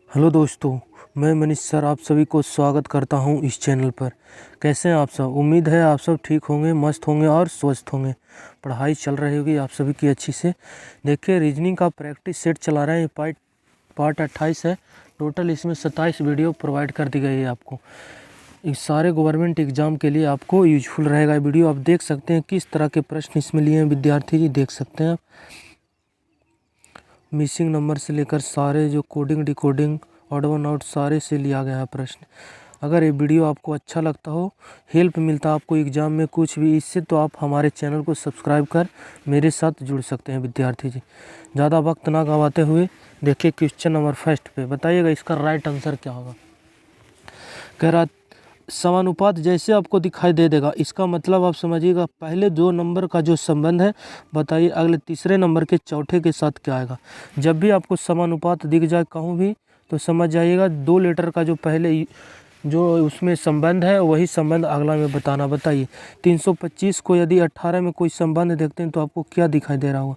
Hello दोस्तों, मैं Manish sir आप सभी को स्वागत करता हूं इस चैनल पर। कैसे हैं आप सब? उम्मीद है आप सब ठीक होंगे, मस्त होंगे और स्वस्थ होंगे। पढ़ाई चल रही होगी आप सभी की अच्छी से। देखिए, रीजनिंग का प्रैक्टिस सेट चला रहे हैं। पार्ट 28 है। टोटल इसमें 27 वीडियो प्रोवाइड कर दी गई है आपको। इस सारे गवर्नमेंट एग्जाम के लिए आपको यूजफुल रहेगा वीडियो। आप देख सकते हैं किस तरह के प्रश्न इसमें लिए हैं विद्यार्थी जी, देख सकते हैं आप। मिसिंग नंबर से लेकर सारे जो coding decoding odd one out सारे से लिया गया है प्रश्न। अगर ये वीडियो आपको अच्छा लगता हो, हेल्प मिलता है आपको एग्जाम में कुछ भी इससे, तो आप हमारे चैनल को सब्सक्राइब कर मेरे साथ जुड़ सकते हैं विद्यार्थी जी। ज़्यादा वक्त ना गवाते हुए देखिए क्वेश्चन नंबर फर्स्ट पे। बताइएगा इसका राइट आंसर क्या होगा। कह रहा समानुपात जैसे आपको दिखाई दे देगा, इसका मतलब आप समझिएगा पहले 2 नंबर का जो संबंध है, बताइए अगले तीसरे नंबर के चौथे के साथ क्या आएगा। जब भी आपको समानुपात दिख जाए कहूँ भी, तो समझ जाइएगा 2 लेटर का जो पहले जो उसमें संबंध है वही संबंध अगला में बताना। बताइए 325 को यदि 18 में कोई संबंध देखते हैं तो आपको क्या दिखाई दे रहा होगा।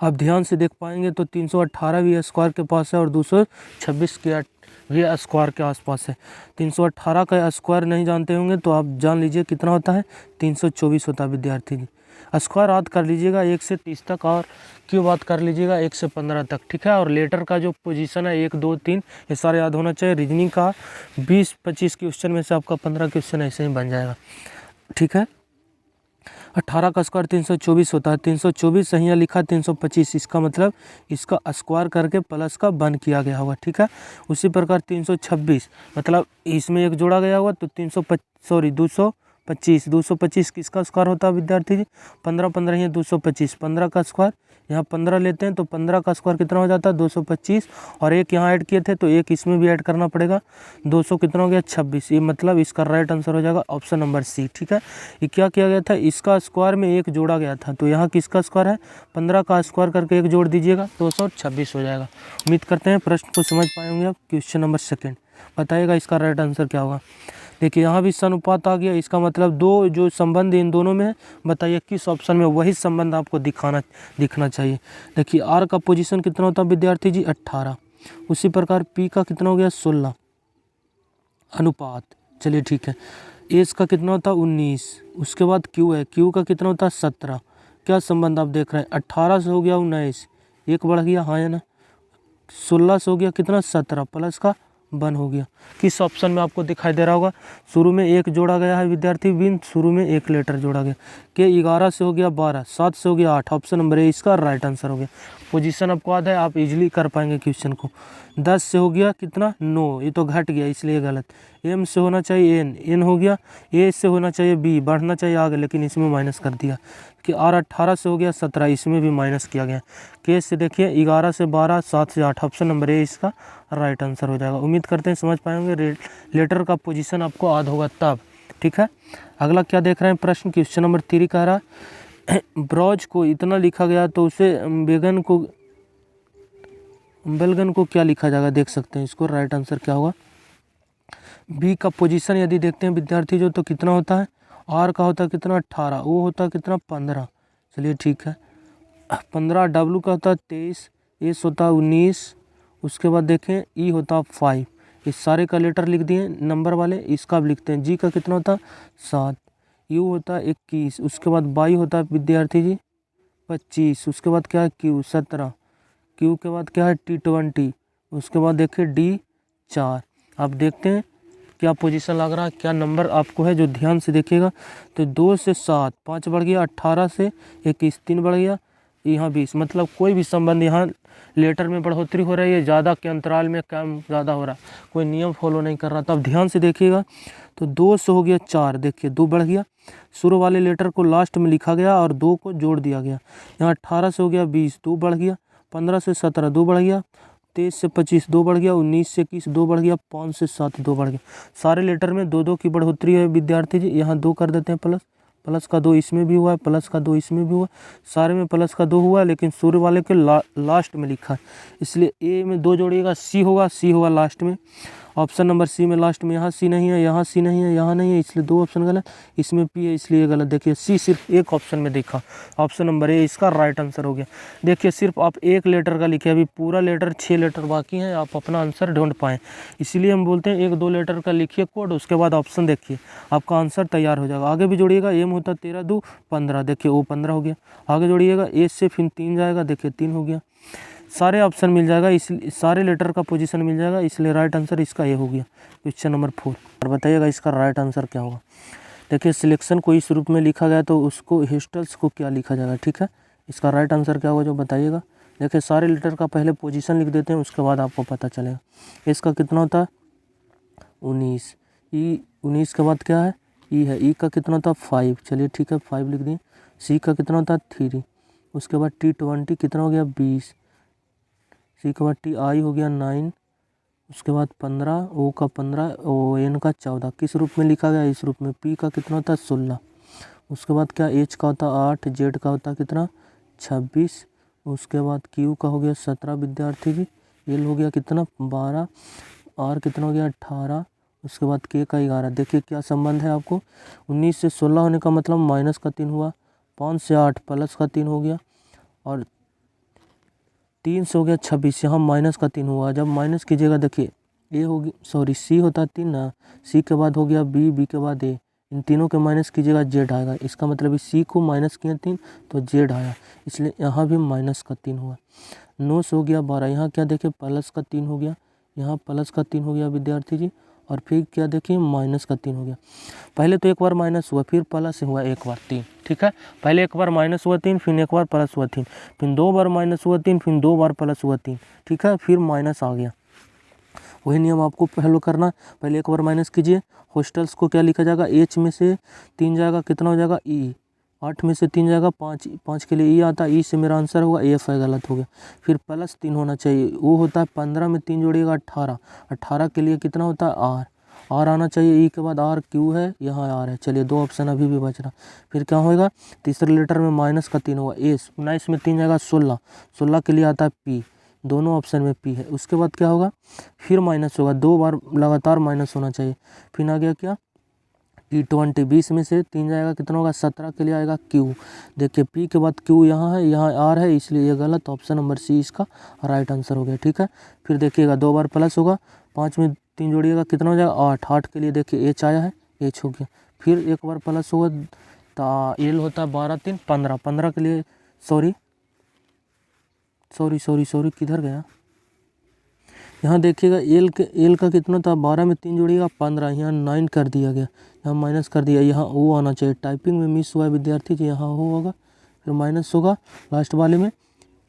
आप ध्यान से देख पाएंगे तो 318 भी स्क्वायर के पास है और 226 के भी स्क्वायर के आसपास है। 318 का स्क्वायर नहीं जानते होंगे तो आप जान लीजिए कितना होता है, 324 होता है विद्यार्थी जी। स्क्वायर याद कर लीजिएगा 1 से 30 तक, और क्यूब याद कर लीजिएगा 1 से 15 तक, ठीक है। और लेटर का जो पोजीशन है 1 2 3 ये सारे याद होना चाहिए। रीजनिंग का 20-25 क्वेश्चन में से आपका 15 क्वेश्चन ऐसे ही बन जाएगा, ठीक है। 18 का स्क्वायर 324 होता है। 324 से यहाँ लिखा 325, इसका मतलब इसका स्क्वायर करके प्लस का वन किया गया होगा, ठीक है। उसी प्रकार 326 मतलब इसमें एक जोड़ा गया होगा तो 225 किसका स्क्वायर होता है विद्यार्थी जी? 15 15 यहाँ 225, 15 का स्क्वायर यहाँ 15 लेते हैं तो 15 का स्क्वायर कितना हो जाता है 225, और एक यहाँ ऐड किए थे तो एक इसमें भी ऐड करना पड़ेगा। 200 कितना हो गया 26। ये मतलब इसका राइट आंसर हो जाएगा ऑप्शन नंबर सी, ठीक है। ये क्या किया गया था, इसका स्क्वायर में एक जोड़ा गया था, तो यहाँ किसका स्क्वायर है 15 का स्क्वायर करके एक जोड़ दीजिएगा 226 हो जाएगा। उम्मीद करते हैं प्रश्न को समझ पाए होंगे आप। क्वेश्चन नंबर सेकेंड, बताइएगा इसका राइट आंसर क्या होगा। देखिए यहाँ भी समानुपात आ गया, इसका मतलब 2 जो संबंध इन दोनों में है, बताइए किस ऑप्शन में वही संबंध आपको दिखना चाहिए। देखिए आर का पोजीशन कितना होता है विद्यार्थी जी 18, उसी प्रकार पी का कितना हो गया 16 अनुपात, चलिए ठीक है। एस का कितना होता है 19, उसके बाद क्यू है, क्यू का कितना होता है 17। क्या संबंध आप देख रहे हैं, 18 से हो गया 19, एक बढ़ गया, हाँ या ना। 16 से हो गया कितना 17, प्लस का 1 हो गया। किस ऑप्शन में आपको दिखाई दे रहा होगा, शुरू में एक जोड़ा गया है विद्यार्थी बिन, शुरू में एक लेटर जोड़ा गया। के 11 से हो गया 12, 7 से हो गया 8, ऑप्शन नंबर ए इसका राइट आंसर हो गया। पोजीशन आपको याद है, आप इजीली कर पाएंगे क्वेश्चन को। 10 से हो गया कितना 9, ये तो घट गया इसलिए गलत। एम से होना चाहिए एन हो गया। ए से होना चाहिए बी, बढ़ना चाहिए आगे, लेकिन इसमें माइनस कर दिया। कि आर 18 से हो गया 17, इसमें भी माइनस किया गया। के से देखिए 11 से 12, 7 से 8, ऑप्शन नंबर ए इसका राइट आंसर हो जाएगा। उम्मीद करते हैं समझ पाएंगे। लेटर का पोजीशन आपको याद होगा तब, ठीक है। अगला क्या देख रहे हैं प्रश्न, क्वेश्चन नंबर 3 कह रहा है ब्रॉज को इतना लिखा गया तो उसे बेगन को क्या लिखा जाएगा, देख सकते हैं इसको राइट आंसर क्या होगा। बी का पोजीशन यदि देखते हैं विद्यार्थी जो, तो कितना होता है, आर का होता है कितना 18, वो होता है कितना 15, चलिए ठीक है 15। डब्लू का होता है 23, एस होता है 19, उसके बाद देखें ई होता है 5। इस सारे का लेटर लिख दिए नंबर वाले, इसका भी लिखते हैं। जी का कितना होता है 7, यू होता है 21, उसके बाद बाई होता है विद्यार्थी जी 25, उसके बाद क्या है क्यू 17, क्यू के बाद क्या है टी 20, उसके बाद देखिए डी 4। आप देखते हैं क्या पोजीशन लग रहा है, क्या नंबर आपको है, जो ध्यान से देखिएगा। तो 2 से 7, 5 बढ़ गया, 18 से 21, 3 बढ़ गया, यहाँ 20। मतलब कोई भी संबंध यहाँ लेटर में बढ़ोतरी हो रही है, ज़्यादा के अंतराल में कम ज़्यादा हो रहा है, कोई नियम फॉलो नहीं कर रहा। तो आप ध्यान से देखिएगा। तो 2 से हो गया 4, देखिए 2 बढ़ गया, शुरू वाले लेटर को लास्ट में लिखा गया और 2 को जोड़ दिया गया। यहाँ 18 से हो गया 20, 2 बढ़ गया, 15 से 17 2 बढ़ गया, 23 से 25 2 बढ़ गया, 19 से 21 2 बढ़ गया, 5 से 7 2 बढ़ गया। सारे लेटर में 2 की बढ़ोतरी है विद्यार्थी जी। यहाँ 2 कर देते हैं प्लस का 2 इसमें भी हुआ है, प्लस का 2 इसमें भी हुआ, सारे में प्लस का 2 हुआ है, लेकिन सूर्य वाले के लास्ट में लिखा है, इसलिए ए में 2 जोड़िएगा, सी होगा लास्ट में। ऑप्शन नंबर सी में लास्ट में यहाँ सी नहीं है, यहाँ सी नहीं है, यहाँ नहीं है, इसलिए 2 ऑप्शन गलत। इसमें पी है इसलिए गलत। देखिए सी सिर्फ एक ऑप्शन में देखा, ऑप्शन नंबर ए इसका राइट आंसर हो गया। देखिए सिर्फ आप एक लेटर का लिखे, अभी पूरा लेटर 6 लेटर बाकी हैं, आप अपना आंसर ढूंढ पाएँ, इसीलिए हम बोलते हैं 1-2 लेटर का लिखिए कोड, उसके बाद ऑप्शन देखिए, आपका आंसर तैयार हो जाएगा। आगे भी जोड़िएगा, एम होता 13 2 15, देखिए वो 15 हो गया। आगे जोड़िएगा, ए से फिर 3 जाएगा, देखिए 3 हो गया। सारे ऑप्शन मिल जाएगा, इसलिए सारे लेटर का पोजीशन मिल जाएगा, इसलिए राइट आंसर इसका ये हो गया। क्वेश्चन नंबर 4 और बताइएगा इसका राइट आंसर क्या होगा। देखिए सिलेक्शन को इस रूप में लिखा गया तो उसको हिस्टल्स को क्या लिखा जाएगा, ठीक है। इसका राइट आंसर क्या होगा जो बताइएगा। देखिए सारे लेटर का पहले पोजीशन लिख देते हैं, उसके बाद आपको पता चलेगा। इसका कितना होता है 19, ई 19 के बाद क्या है ई है, ई का कितना होता है 5, चलिए ठीक है 5 लिख दिए। सी का कितना होता है 3, उसके बाद T20 कितना हो गया 20, सी के बाद टी आई हो गया 9, उसके बाद 15, ओ का 15, ओ एन का 14, किस रूप में लिखा गया इस रूप में। पी का कितना होता है 16, उसके बाद क्या एच का होता है 8, जेड का होता है कितना 26, उसके बाद क्यू का हो गया 17 विद्यार्थी जी, एल हो गया कितना 12, आर कितना हो गया 18, उसके बाद के का 11। देखिए क्या संबंध है आपको, 19 से 16 होने का मतलब माइनस का 3 हुआ, 5 से 8 प्लस का 3 हो गया, और 3 से हो गया 26, यहाँ माइनस का 3 हुआ। जब माइनस कीजिएगा देखिए ए होगी, सॉरी सी होता है 3 ना, सी के बाद हो गया बी, बी के बाद ए, इन तीनों के माइनस कीजिएगा जेड आएगा। इसका मतलब इस सी को माइनस किया 3 तो जेड आया, इसलिए यहाँ भी माइनस का 3 हुआ। 9 से हो गया 12, यहाँ क्या देखिए प्लस का 3 हो गया, यहाँ प्लस का 3 हो गया विद्यार्थी जी, और फिर क्या देखिए माइनस का 3 हो गया। पहले तो एक बार माइनस हुआ, फिर प्लस हुआ एक बार 3, ठीक है। पहले एक बार माइनस हुआ 3, फिर एक बार प्लस हुआ 3, फिर 2 बार माइनस हुआ 3, फिर 2 बार प्लस हुआ 3, ठीक है, फिर माइनस आ गया। वही नियम आपको फॉलो करना, पहले एक बार माइनस कीजिए। हॉस्टल्स को क्या लिखा जाएगा, एच में से 3 जाएगा कितना हो जाएगा ई, 8 में से 3 जाएगा 5, 5 के लिए ई आता है, ई से मेरा आंसर होगा एफ है, गलत हो गया। फिर प्लस 3 होना चाहिए, वो होता है 15 में 3 जोड़िएगा 18, 18 के लिए कितना होता है आर, आर आना चाहिए, ई के बाद आर क्यू है, यहाँ आर है। चलिए 2 ऑप्शन अभी भी बच रहा। फिर क्या होगा, तीसरे लेटर में माइनस का 3 होगा, एस 19 में 3 जाएगा 16, 16 के लिए आता है पी, दोनों ऑप्शन में पी है। उसके बाद क्या होगा, फिर माइनस होगा, 2 बार लगातार माइनस होना चाहिए। फिर आ गया क्या T20, 20 में से 3 जाएगा कितना होगा 17 के लिए आएगा क्यू। देखिए पी के बाद क्यू यहाँ है, यहाँ आर है, इसलिए ये गलत, ऑप्शन नंबर सी इसका राइट आंसर हो गया, ठीक है। फिर देखिएगा 2 बार प्लस होगा, 5 में 3 जोड़िएगा कितना हो जाएगा 8, 8 के लिए देखिए एच आया है, एच हो गया। फिर एक बार प्लस होगा तो एल होता है 12 3 15, 15 के लिए सॉरी किधर गया, यहाँ देखिएगा एल का कितना था 12 में 3 जोड़िएगा 15, यहाँ 9 कर दिया गया, यहाँ माइनस कर दिया, यहाँ ओ आना चाहिए, टाइपिंग में मिस हुआ है विद्यार्थी जी, यहाँ ओ होगा फिर माइनस होगा लास्ट वाले में।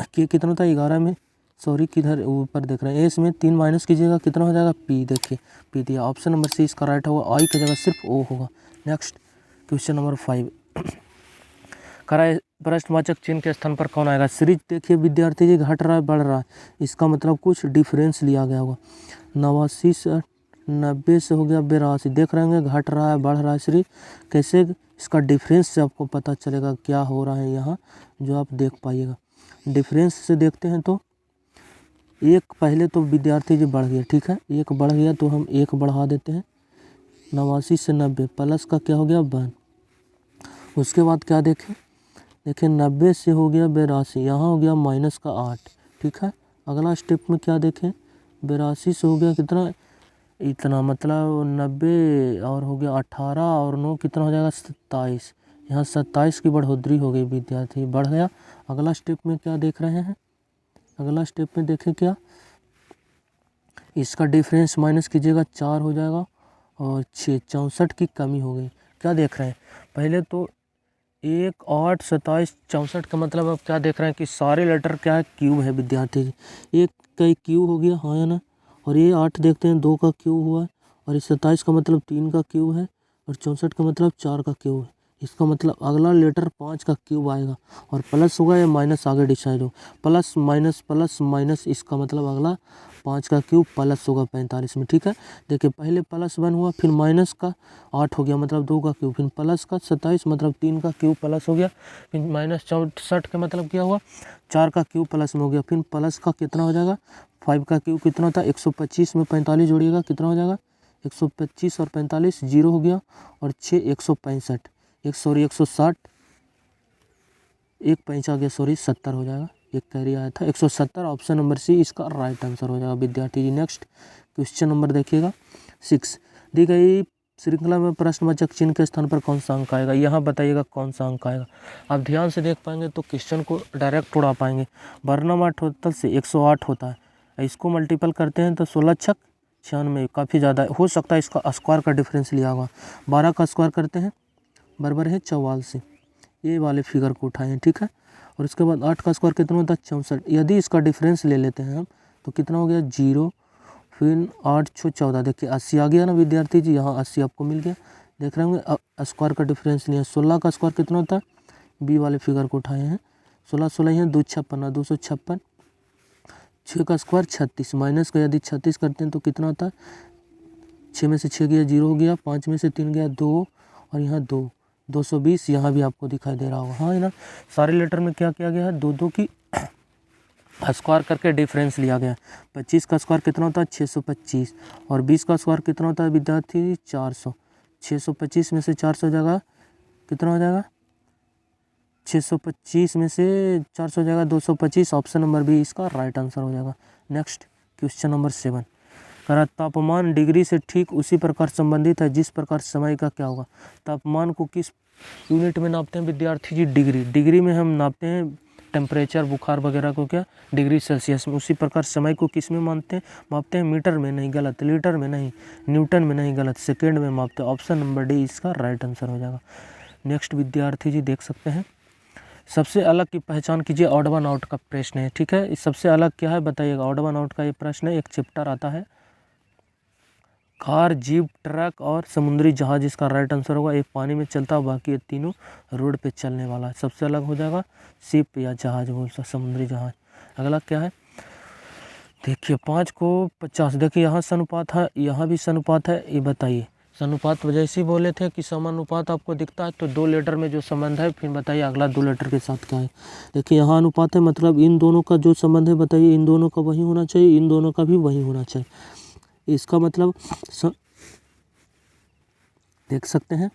के कितना था 11 में, सॉरी किधर ऊपर देख रहे हैं, एस में 3 माइनस कीजिएगा कितना हो जाएगा पी, देखिए पी दिया, ऑप्शन नंबर सी इसका राइट होगा, आई की जगह सिर्फ ओ होगा। नेक्स्ट क्वेश्चन नंबर 5, कराए प्रश्नवाचक चिन्ह के स्थान पर कौन आएगा। सीरीज देखिए विद्यार्थी जी घट रहा है बढ़ रहा है, इसका मतलब कुछ डिफरेंस लिया गया होगा। 89 से 90 से हो गया 82, देख रहे होंगे घट रहा है बढ़ रहा है सीरीज, कैसे इसका डिफरेंस से आपको पता चलेगा क्या हो रहा है यहाँ, जो आप देख पाइएगा। डिफरेंस से देखते हैं तो एक पहले तो विद्यार्थी जी बढ़ गया, ठीक है, एक बढ़ गया तो हम एक बढ़ा देते हैं, 89 से 90 प्लस का क्या हो गया 1, उसके बाद क्या देखें, देखिए 90 से हो गया 82, यहाँ हो गया माइनस का 8, ठीक है। अगला स्टेप में क्या देखें, 82 से हो गया कितना इतना, मतलब 90 और हो गया 18 और 9 कितना हो जाएगा 27, यहाँ 27 की बढ़ोतरी हो गई विद्यार्थी बढ़ गया। अगला स्टेप में क्या देख रहे हैं, अगला स्टेप में देखें क्या, इसका डिफरेंस माइनस कीजिएगा 4 हो जाएगा और 6 64 की कमी हो गई। क्या देख रहे हैं, पहले तो 1 8 27 64 का मतलब आप क्या देख रहे हैं कि सारे लेटर क्या है क्यूब है विद्यार्थी जी, एक का क्यूब हो गया हाँ या ना, और ये 8 देखते हैं 2 का क्यूब हुआ है, और इस 27 का मतलब 3 का क्यूब है, और 64 का मतलब 4 का क्यूब है। इसका मतलब अगला लेटर 5 का क्यूब आएगा और प्लस होगा या माइनस आगे डिसाइड हो, प्लस माइनस, इसका मतलब अगला 5 का क्यूब प्लस होगा 45 में। ठीक है, देखिए पहले +1 हुआ, फिर माइनस का 8 हो गया मतलब 2 का क्यूब, फिर प्लस का 27 मतलब 3 का क्यूब प्लस हो गया, फिर -64 का मतलब क्या हुआ 4 का क्यूब प्लस में हो गया, फिर प्लस का कितना हो जाएगा 5 का क्यूब कितना होता है 125 में 45 जोड़िएगा कितना हो जाएगा 125 और 45 0 हो गया और 6 165 160 एक 5 आ गया 70 हो जाएगा, एक कैरी आया था 170। ऑप्शन नंबर सी इसका राइट आंसर हो जाएगा विद्यार्थी जी। नेक्स्ट क्वेश्चन नंबर देखिएगा 6, दी गई श्रृंखला में प्रश्नवाचक चिन्ह के स्थान पर कौन सा अंक आएगा, यहाँ बताइएगा कौन सा अंक आएगा। आप ध्यान से देख पाएंगे तो क्वेश्चन को डायरेक्ट उड़ा पाएंगे। वर्णमाला से 108 होता है, इसको मल्टीपल करते हैं तो 16 छक 96, काफ़ी ज़्यादा हो सकता है इसका स्क्वायर का डिफरेंस लिया होगा। 12 का स्क्वायर करते हैं बराबर है 44, ये वाले फिगर को उठाए हैं। ठीक है, और इसके बाद 8 का स्क्वायर कितना होता है 64, यदि इसका डिफरेंस ले लेते हैं हम तो कितना हो गया 0, फिर 8 6 14, देखिए 80 आ गया ना विद्यार्थी जी, यहाँ 80 आपको मिल गया। देख रहे होंगे स्क्वायर का डिफरेंस लिया। 16 का स्क्वायर कितना होता है, बी वाले फिगर को उठाए हैं, 16 16 यहाँ 2 56 256, 6 का स्क्वायर 36, माइनस का यदि 36 करते हैं तो कितना होता है 6 में से 6 गया 0 हो गया, 5 में से 3 गया 2 और यहाँ 2 220, यहाँ भी आपको दिखाई दे रहा होगा। हाँ है ना, सारे लेटर में क्या किया गया है 2 2 की स्क्वायर करके डिफरेंस लिया गया। 25 का स्क्वायर कितना होता है 625 और 20 का स्क्वायर कितना होता है विद्यार्थी 400। 625 में से 400 जाएगा कितना हो जाएगा 625 में से 400 जाएगा 225, ऑप्शन नंबर बी इसका राइट आंसर हो जाएगा। नेक्स्ट क्वेश्चन नंबर 7, करा तापमान डिग्री से ठीक उसी प्रकार संबंधित है जिस प्रकार समय का क्या होगा। तापमान को किस यूनिट में नापते हैं विद्यार्थी जी, डिग्री में हम नापते हैं टेम्परेचर बुखार वगैरह को क्या डिग्री सेल्सियस में। उसी प्रकार समय को किस में मापते हैं मीटर में, नहीं गलत, लीटर में नहीं, न्यूटन में नहीं गलत, सेकेंड में मापते हैं। ऑप्शन नंबर डी इसका राइट आंसर हो जाएगा। नेक्स्ट विद्यार्थी जी देख सकते हैं, सबसे अलग की पहचान कीजिए, ऑड वन आउट का प्रश्न है। ठीक है, इस सबसे अलग क्या है बताइएगा, ऑड वन आउट का ये प्रश्न है। एक चैप्टर आता है कार, जीप, ट्रक और समुद्री जहाज, इसका राइट आंसर होगा। एक पानी में चलता है, बाकी ये तीनों रोड पे चलने वाला है। सबसे अलग हो जाएगा शिप या जहाज, बोल सकते समुद्री जहाज। अगला क्या है देखिए 5 को 50, देखिए यहाँ सनुपात है, यहाँ भी सनुपात है, ये बताइए सनुपात जैसे ही बोले थे कि समानुपात आपको दिखता है तो 2 लेटर में जो संबंध है, फिर बताइए अगला 2 लेटर के साथ क्या है। देखिए यहाँ अनुपात है मतलब इन दोनों का जो संबंध है बताइए, इन दोनों का वही होना चाहिए, इन दोनों का भी वही होना चाहिए। इसका मतलब देख सकते हैं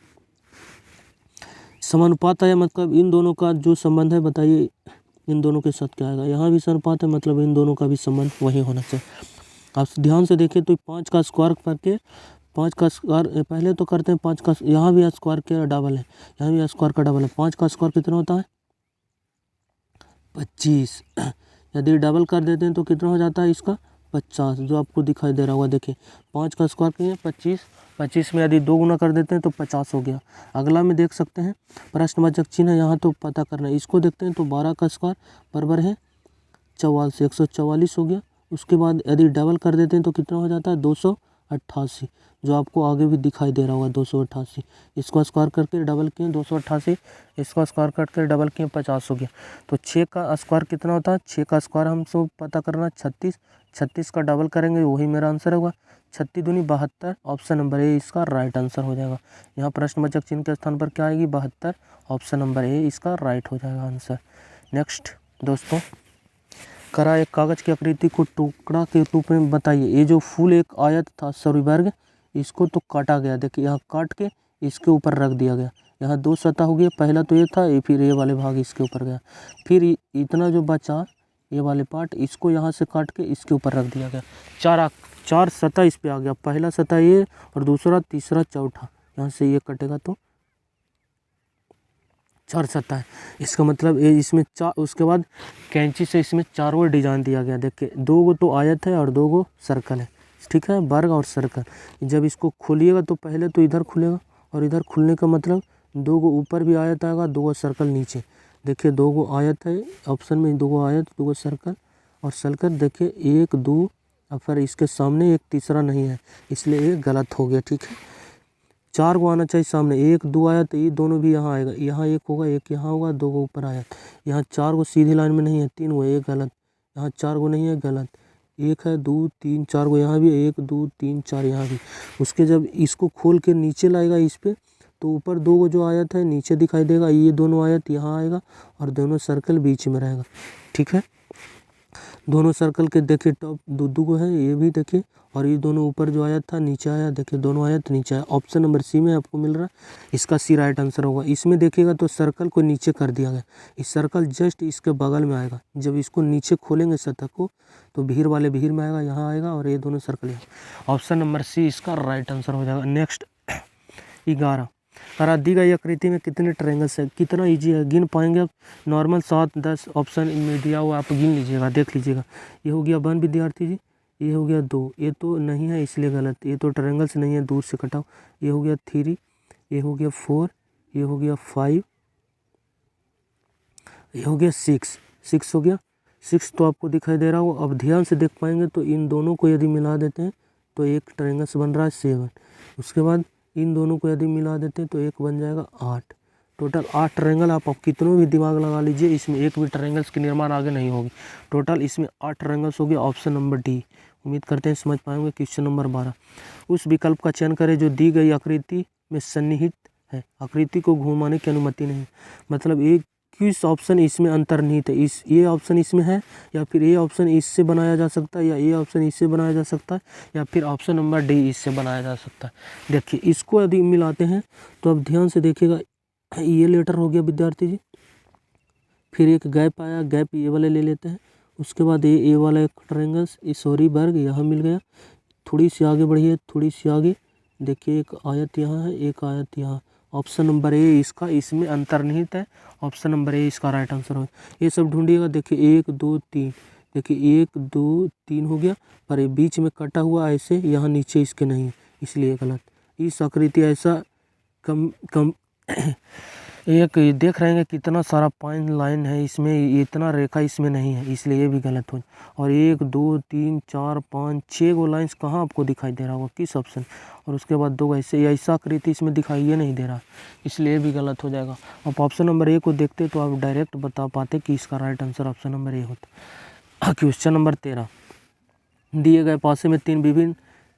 समानुपात है मतलब इन दोनों का जो संबंध है बताइए इन दोनों के साथ क्या आएगा। यहाँ भी समानुपात है मतलब इन दोनों का भी संबंध वही होना चाहिए। आप ध्यान से देखिए तो 5 का स्क्वायर करके 5 का स्क्वायर पहले तो करते हैं 5 का, यहाँ भी स्क्वायर का डबल है, यहाँ भी स्क्वायर का डबल है। 5 का स्क्वायर कितना होता है 25, यदि डबल कर देते हैं तो कितना हो जाता है इसका 50, जो आपको दिखाई दे रहा होगा। देखिए 5 का स्क्वायर किए 25, 25 में यदि 2 गुना कर देते हैं तो 50 हो गया। अगला में देख सकते हैं प्रश्नवाचक चिन्ह है, यहाँ तो पता करना है। इसको देखते हैं तो 12 का स्क्वायर बराबर है 44, 144 हो गया। उसके बाद यदि डबल कर देते हैं तो कितना हो जाता है 288, जो आपको आगे भी दिखाई दे रहा होगा 288। इसको स्क्वायर करके डबल किए 288, इसको स्क्वायर करके डबल किए 50 हो गया। तो 6 का स्क्वायर कितना होता है, 6 का स्क्वायर हमको पता करना 36, 36 का डबल करेंगे वही मेरा आंसर होगा। 36 दूनी 72, ऑप्शन नंबर ए इसका राइट आंसर हो जाएगा। यहाँ प्रश्नवाचक चिन्ह के स्थान पर क्या आएगी 72, ऑप्शन नंबर ए इसका राइट हो जाएगा आंसर। नेक्स्ट दोस्तों, करा एक कागज़ की आकृति को टुकड़ा के रूप में बताइए। ये जो फूल एक आयत था सौरवर्ग, इसको तो काटा गया, देखिए यहाँ काट के इसके ऊपर रख दिया गया। यहाँ 2 सतह हो गया, पहला तो ये था, ये फिर ये वाले भाग इसके ऊपर गया, फिर इतना जो बचा ये वाले पार्ट इसको यहाँ से काट के इसके ऊपर रख दिया गया। 4 सतह इस पे आ गया, पहला सतह ये और दूसरा तीसरा चौथा, यहाँ से ये कटेगा तो 4 सतह है। इसका मतलब ये इसमें 4, उसके बाद कैंची से इसमें 4 वो डिजाइन दिया गया। देखिए 2 गो तो आयत है और 2 गो सर्कल है, ठीक है, वर्ग और सर्कल। जब इसको खोलिएगा तो पहले तो इधर खुलेगा और इधर खुलने का मतलब 2 गो ऊपर भी आयत आएगा, 2 गो सर्कल नीचे। देखिए 2 गो आयत है ऑप्शन में, 2 गो आयत 2 गो सर्कल और सर्कल। देखिए 1 2 और फिर इसके सामने एक तीसरा नहीं है, इसलिए ये गलत हो गया। ठीक है, 4 को आना चाहिए सामने, 1 2 आया तो ये दोनों भी यहाँ आएगा, यहाँ 1 होगा, 1 यहाँ होगा, 2 को ऊपर आया। यहाँ 4 को सीधी लाइन में नहीं है, 3 हुआ, 1 गलत, यहाँ 4 को नहीं है, गलत, 1 है, 2 3 4 को यहाँ भी 1 2 3 4 यहाँ भी। उसके जब इसको खोल के नीचे लाएगा इस पर, तो ऊपर 2 को जो आयत है नीचे दिखाई देगा, ये दोनों आयत यहाँ आएगा और दोनों सर्कल बीच में रहेगा। ठीक है, दोनों सर्कल के देखिए टॉप दो को है, ये भी देखिए, और ये दोनों ऊपर जो आयत था नीचे आया, देखिए दोनों आयत नीचे आया। ऑप्शन नंबर सी में आपको मिल रहा है, इसका सी राइट आंसर होगा। इसमें देखिएगा तो सर्कल को नीचे कर दिया गया, इस सर्कल जस्ट इसके बगल में आएगा। जब इसको नीचे खोलेंगे सतह को तो भीड़ वाले भीड़ में आएगा, यहाँ आएगा, और ये दोनों सर्कल यहाँ। ऑप्शन नंबर सी इसका राइट आंसर हो जाएगा। नेक्स्ट 11, दी गई आकृति में कितने ट्रायंगल्स है? कितना इजी है, गिन पाएंगे आप। नॉर्मल 7 10 ऑप्शन इनमें दिया हुआ, आप गिन लीजिएगा, देख लीजिएगा। ये हो गया 1 विद्यार्थी जी, ये हो गया 2, ये तो नहीं है इसलिए गलत, ये तो ट्रायंगल्स नहीं है, दूर से कटाओ। ये हो गया 3, ये हो गया 4, ये हो गया 5, ये हो गया 6 हो गया। 6 तो आपको दिखाई दे रहा हो, अब ध्यान से देख पाएंगे तो इन दोनों को यदि मिला देते हैं तो एक ट्रायंगल्स बन रहा है 7। उसके बाद इन दोनों को यदि मिला देते हैं तो एक बन जाएगा 8। Total 8 triangle. आप कितनों भी दिमाग लगा लीजिए, इसमें एक भी ट्रायंगल्स की निर्माण आगे नहीं होगी। टोटल इसमें 8 ट्रायंगल्स हो गए। Option number D. उम्मीद करते हैं समझ पाएंगे। क्वेश्चन नंबर 12, उस विकल्प का चयन करें जो दी गई आकृति में सन्निहित है, आकृति को घुमाने की अनुमति नहीं। मतलब एक किस ऑप्शन इसमें अंतर्निहित है, इस ये ऑप्शन इसमें है, या फिर ये ऑप्शन इससे बनाया जा सकता है, या ये ऑप्शन इससे बनाया जा सकता है, या फिर ऑप्शन नंबर डी इससे बनाया जा सकता है। देखिए इसको यदि मिलाते हैं तो अब ध्यान से देखिएगा, ये लेटर हो गया विद्यार्थी जी, फिर एक गैप आया, गैप ये वाले ले लेते हैं। उसके बाद ये वाला एक ट्रायंगल्स, सॉरी वर्ग यहाँ मिल गया। थोड़ी सी आगे बढ़िए, थोड़ी सी आगे देखिए, एक आयत यहाँ है, एक आयत यहाँ। ऑप्शन नंबर ए इसका इसमें अंतर्निहित है। ऑप्शन नंबर ए इसका राइट आंसर हो। ये सब ढूंढिएगा। देखिए 1 2 3, देखिए 1 2 3 हो गया, पर ये बीच में कटा हुआ ऐसे, यहाँ नीचे इसके नहीं है, इसलिए गलत। इस आकृति ऐसा कम एक देख रहे हैं कितना सारा पॉइंट लाइन है इसमें, इतना रेखा इसमें नहीं है, इसलिए ये भी गलत हो। और 1 2 3 4 5 6 गो लाइन्स कहाँ आपको दिखाई दे रहा होगा, किस ऑप्शन? और उसके बाद 2 ऐसे ऐसा आकृति इसमें दिखाई ये नहीं दे रहा, इसलिए भी गलत हो जाएगा। आप ऑप्शन नंबर ए को देखते तो आप डायरेक्ट बता पाते कि इसका right answer option number A होता। क्वेश्चन नंबर 13, दिए गए पासे में 3 विभिन्न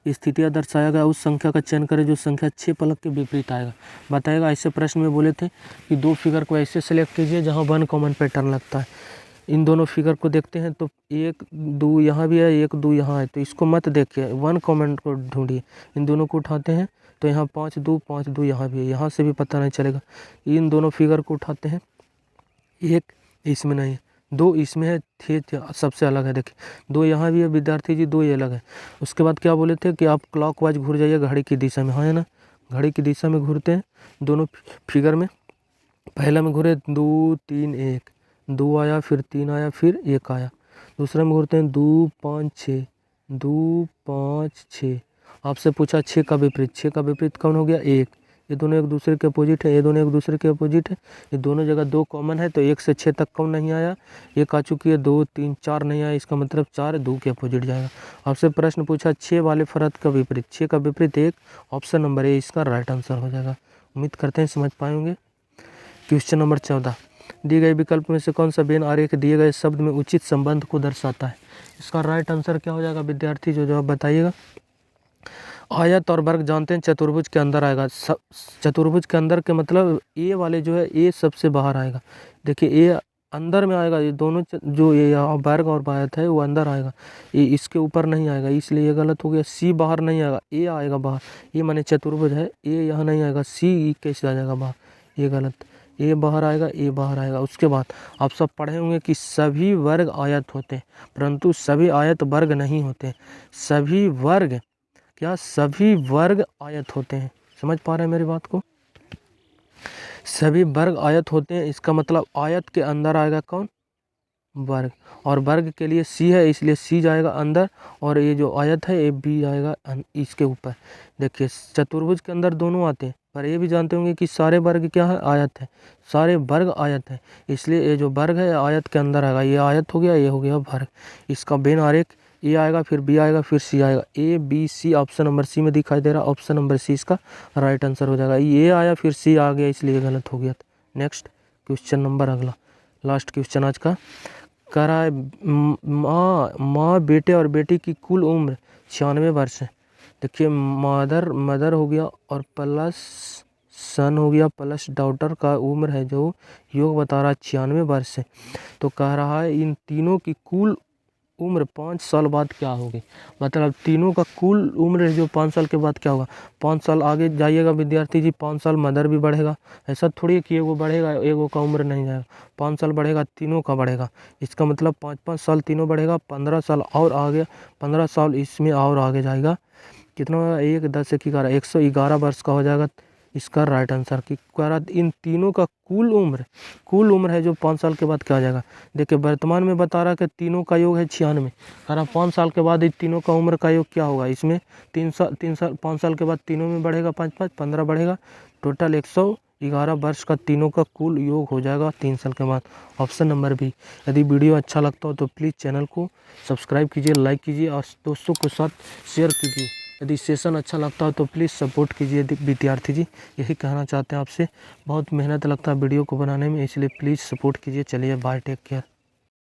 स्थितियाँ दर्शाया गया, उस संख्या का चयन करें जो संख्या 6 पलक के विपरीत आएगा, बताएगा। ऐसे प्रश्न में बोले थे कि 2 फिगर को ऐसे सेलेक्ट कीजिए जहाँ 1 कॉमन पैटर्न लगता है। इन दोनों फिगर को देखते हैं तो 1 2 यहाँ भी है, 1 2 यहाँ है, तो इसको मत देखिए, 1 कॉमन को ढूंढिए। इन दोनों को उठाते हैं तो यहाँ 5 2 यहाँ भी है, यहाँ से भी पता नहीं चलेगा। इन दोनों फिगर को उठाते हैं, 1 इसमें नहीं है, 2 इसमें है, थे सबसे अलग है। देखिए 2 यहाँ भी है विद्यार्थी जी, 2 ये अलग है। उसके बाद क्या बोले थे कि आप क्लॉकवाइज घूर जाइए घड़ी की दिशा में, हाँ है ना, घड़ी की दिशा में घूरते हैं दोनों फिगर में। पहला में घूरे 2 3 1, 2 आया, फिर 3 आया, फिर 1 आया। दूसरा में घूरते हैं 2 5 6, 2 5 6। आपसे पूछा 6 का विपरीत, 6 का विपरीत कौन हो गया? 1। ये दोनों एक दूसरे के अपोजिट है, ये दोनों एक दूसरे के अपोजिट है, ये दोनों जगह 2 कॉमन है, तो 1 से 6 तक कौन नहीं आया? 1 आ चुकी है, 2 3 4 नहीं आया, इसका मतलब 4 2 के अपोजिट जाएगा। आपसे प्रश्न पूछा 6 वाले फरत का विपरीत, 6 का विपरीत 1, ऑप्शन नंबर ए इसका राइट आंसर हो जाएगा। उम्मीद करते हैं समझ पाएंगे। क्वेश्चन नंबर 14, दिए गए विकल्प में से कौन सा वेन आरेख दिए गए शब्द में उचित संबंध को दर्शाता है? इसका राइट आंसर क्या हो जाएगा विद्यार्थी, जो जवाब बताइएगा। आयत और वर्ग जानते हैं, चतुर्भुज के अंदर आएगा। चतुर्भुज के अंदर के मतलब ए वाले जो है, ए सबसे बाहर आएगा। देखिए ए अंदर में आएगा, ये दोनों जो ये वर्ग और आयत है वो अंदर आएगा, ये इसके ऊपर नहीं आएगा, इसलिए ये गलत हो गया। सी बाहर नहीं आएगा, ए आएगा बाहर, ये माने चतुर्भुज है, ए यहाँ नहीं आएगा, सी कैसे आ जाएगा बाहर, ये गलत। ए बाहर आएगा, ए बाहर आएगा। उसके बाद आप सब पढ़े होंगे कि सभी वर्ग आयत होते हैं, परंतु सभी आयत वर्ग नहीं होते। सभी वर्ग क्या, सभी वर्ग आयत होते हैं। समझ पा रहे हैं मेरी बात को? सभी वर्ग आयत होते हैं, इसका मतलब आयत के अंदर आएगा कौन? वर्ग। और वर्ग के लिए सी है, इसलिए सी जाएगा अंदर, और ये जो आयत है ये बी आएगा इसके ऊपर। देखिए चतुर्भुज के अंदर दोनों आते हैं, पर ये भी जानते होंगे कि सारे वर्ग क्या है? आयत है। सारे वर्ग आयत है, इसलिए ये जो वर्ग है आयत के अंदर आएगा। ये आयत हो गया, ये हो गया वर्ग। इसका वेन आरेख ए आएगा, फिर बी आएगा, फिर सी आएगा। A B C option number C में दिखाई दे रहा है, ऑप्शन नंबर सी इसका राइट आंसर हो जाएगा। ये आया फिर सी आ गया इसलिए गलत हो गया। नेक्स्ट क्वेश्चन नंबर अगला, लास्ट क्वेश्चन आज का, कह रहा है माँ बेटे और बेटी की कुल उम्र 96 वर्ष है। देखिए मदर हो गया और प्लस सन हो गया प्लस डॉटर का उम्र है जो योग बता रहा है 96 वर्ष है। तो कह रहा है इन तीनों की कुल उम्र 5 साल बाद क्या होगी। मतलब तीनों का कुल उम्र जो 5 साल के बाद क्या होगा। 5 साल आगे जाइएगा विद्यार्थी जी, 5 साल मदर भी बढ़ेगा, ऐसा थोड़ी है कि एगो बढ़ेगा एगो का उम्र नहीं जाएगा। 5 साल बढ़ेगा, तीनों का बढ़ेगा। इसका मतलब 5-5 साल तीनों बढ़ेगा, 15 साल और आगे, 15 साल इसमें और आगे जाएगा। कितना होगा, 1 10 1 11 111 वर्ष का हो जाएगा इसका राइट आंसर। की कह रहा इन तीनों का कुल उम्र है जो 5 साल के बाद क्या हो जाएगा। देखिए वर्तमान में बता रहा कि तीनों का योग है 96, कह रहा 5 साल के बाद इन तीनों का उम्र का योग क्या होगा। इसमें 3 साल 5 साल के बाद तीनों में बढ़ेगा 5 15 बढ़ेगा, टोटल 111 वर्ष का तीनों का कुल योग हो जाएगा 3 साल के बाद। Option number B. यदि वीडियो अच्छा लगता हो तो प्लीज़ चैनल को सब्सक्राइब कीजिए, लाइक कीजिए और दोस्तों के साथ शेयर कीजिए। यदि सेशन अच्छा लगता हो तो प्लीज़ सपोर्ट कीजिए विद्यार्थी जी, यही कहना चाहते हैं आपसे। बहुत मेहनत लगता है वीडियो को बनाने में, इसलिए प्लीज़ सपोर्ट कीजिए। चलिए बाय, टेक केयर।